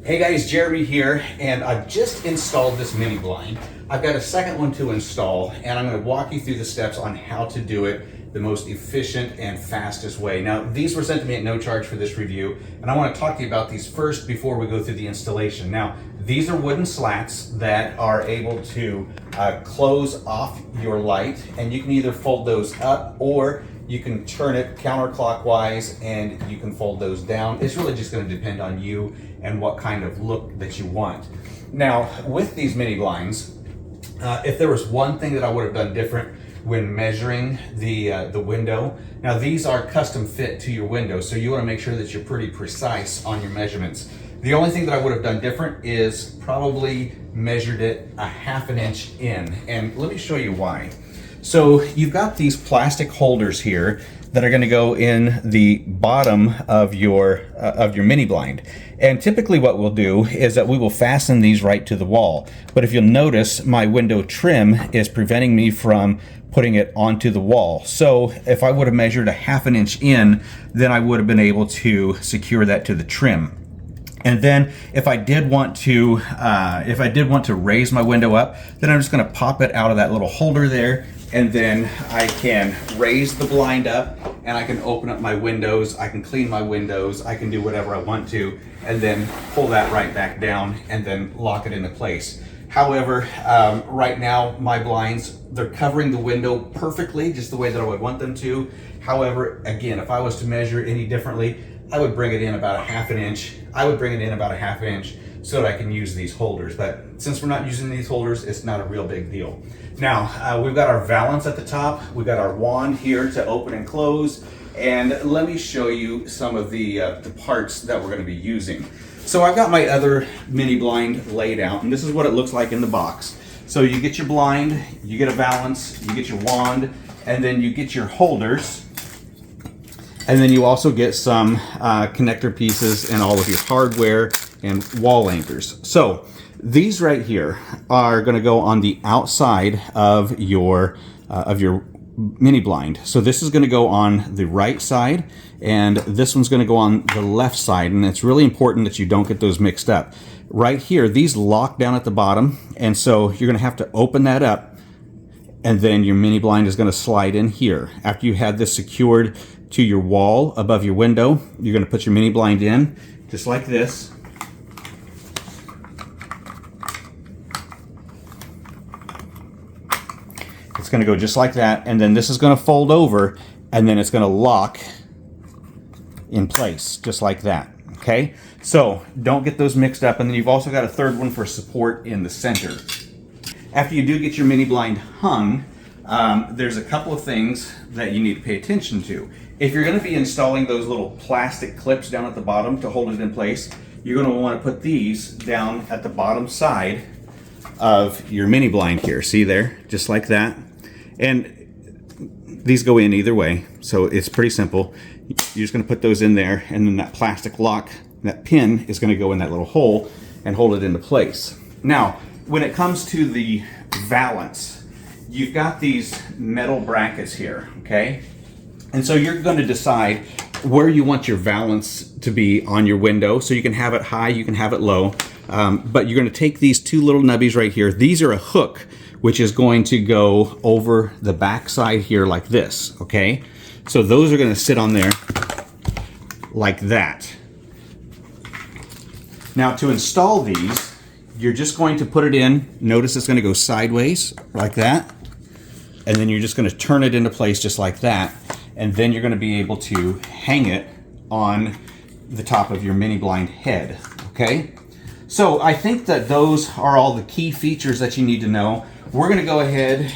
Hey guys, Jeremy here, and I've just installed this mini blind. I've got a second one to install, and I'm going to walk you through the steps on how to do it the most efficient and fastest way. Now, these were sent to me at no charge for this review, and I want to talk to you about these first before we go through the installation. Now, these are wooden slats that are able to close off your light, and you can either fold those up or you can turn it counterclockwise and you can fold those down. It's really just going to depend on you and what kind of look that you want. Now, with these mini blinds, if there was one thing that I would have done different when measuring the window, now these are custom fit to your window, so you want to make sure that you're pretty precise on your measurements. The only thing that I would have done different is probably measured it a half an inch in, and let me show you why. So you've got these plastic holders here that are going to go in the bottom of your mini blind. And typically what we'll do is that we will fasten these right to the wall. But if you'll notice, my window trim is preventing me from putting it onto the wall. So if I would have measured a half an inch in, then I would have been able to secure that to the trim. And then if I did want to raise my window up, then I'm just going to pop it out of that little holder there, and then I can raise the blind up and I can open up my windows, I can clean my windows, I can do whatever I want to, and then pull that right back down and then lock it into place. However, right now my blinds, they're covering the window perfectly, just the way that I would want them to. However, again, if I was to measure any differently, I would bring it in about a half an inch. So that I can use these holders. But since we're not using these holders, it's not a real big deal. Now, we've got our valance at the top. We've got our wand here to open and close. And let me show you some of the parts that we're going to be using. So I've got my other mini blind laid out, and this is what it looks like in the box. So you get your blind, you get a valance, you get your wand, and then you get your holders. And then you also get some connector pieces and all of your hardware and wall anchors. So these right here are going to go on the outside of your mini blind. So this is going to go on the right side, and this one's going to go on the left side. And it's really important that you don't get those mixed up. Right here, these lock down at the bottom, and so you're going to have to open that up, and then your mini blind is going to slide in here. After you have this secured to your wall above your window, you're going to put your mini blind in just like this. It's going to go just like that, and then this is going to fold over, and then it's going to lock in place just like that. Okay, so don't get those mixed up. And then you've also got a third one for support in the center. After you do get your mini blind hung, there's a couple of things that you need to pay attention to. If you're going to be installing those little plastic clips down at the bottom to hold it in place, you're going to want to put these down at the bottom side of your mini blind here. See there? Just like that. And these go in either way, so it's pretty simple. You're just going to put those in there, and then that plastic lock, that pin, is going to go in that little hole and hold it into place. Now, when it comes to the valance, you've got these metal brackets here, okay? And so you're going to decide where you want your valance to be on your window. So you can have it high, you can have it low, but you're going to take these two little nubbies right here. These are a hook, which is going to go over the back side here like this, okay? So those are going to sit on there like that. Now to install these, you're just going to put it in. Notice it's going to go sideways like that. And then you're just going to turn it into place just like that. And then you're going to be able to hang it on the top of your mini blind head, okay? So I think that those are all the key features that you need to know. We're going to go ahead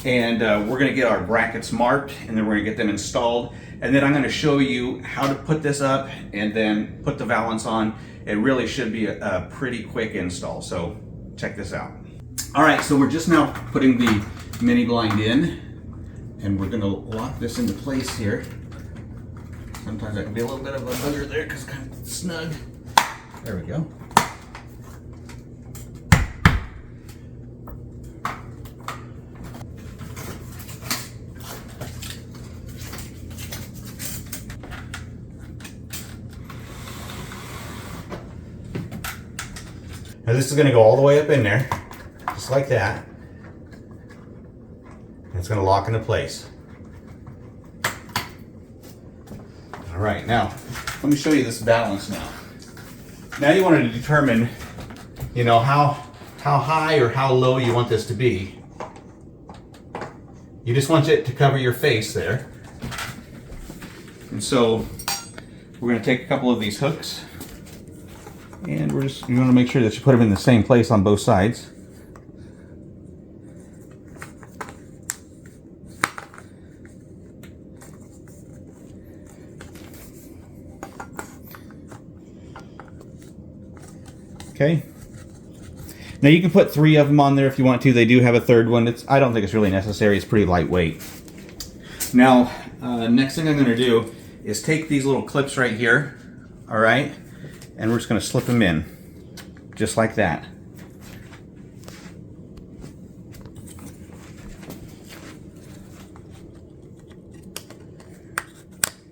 and we're going to get our brackets marked, and then we're going to get them installed. And then I'm going to show you how to put this up and then put the valance on. It really should be a pretty quick install, so check this out. All right, so we're just now putting the mini blind in, and we're going to lock this into place here. Sometimes that can be a little bit of a booger there because it's kind of snug. There we go. Now this is going to go all the way up in there, just like that. And it's going to lock into place. All right, now let me show you this balance now. Now you want to determine, you know, how high or how low you want this to be. You just want it to cover your face there. And so we're going to take a couple of these hooks, and you want to make sure that you put them in the same place on both sides. Okay. Now you can put 3 of them on there if you want to. They do have a third one. I don't think it's really necessary. It's pretty lightweight. Now, next thing I'm going to do is take these little clips right here, all right, and we're just going to slip them in, just like that.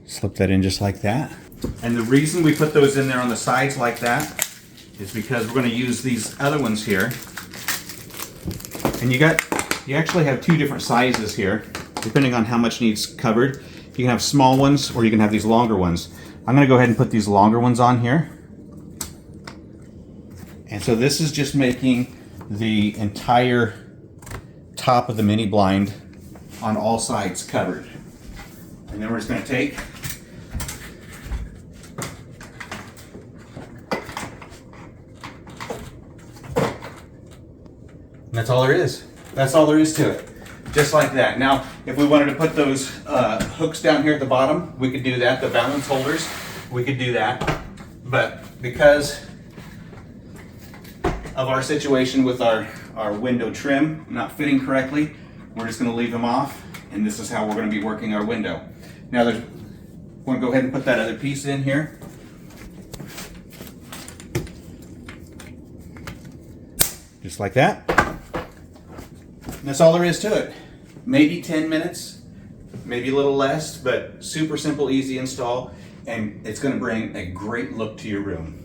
Slip that in just like that. And the reason we put those in there on the sides like that is because we're going to use these other ones here. And you actually have 2 different sizes here, depending on how much needs covered. You can have small ones or you can have these longer ones. I'm going to go ahead and put these longer ones on here. And so this is just making the entire top of the mini blind on all sides covered. And then we're just going to take and that's all there is. That's all there is to it. Just like that. Now, if we wanted to put those hooks down here at the bottom, we could do that. The balance holders, we could do that. But because of our situation with our window trim not fitting correctly, we're just going to leave them off. And this is how we're going to be working our window. Now, we're going to go ahead and put that other piece in here. Just like that. And that's all there is to it. Maybe 10 minutes, maybe a little less, but super simple, easy install, and it's going to bring a great look to your room.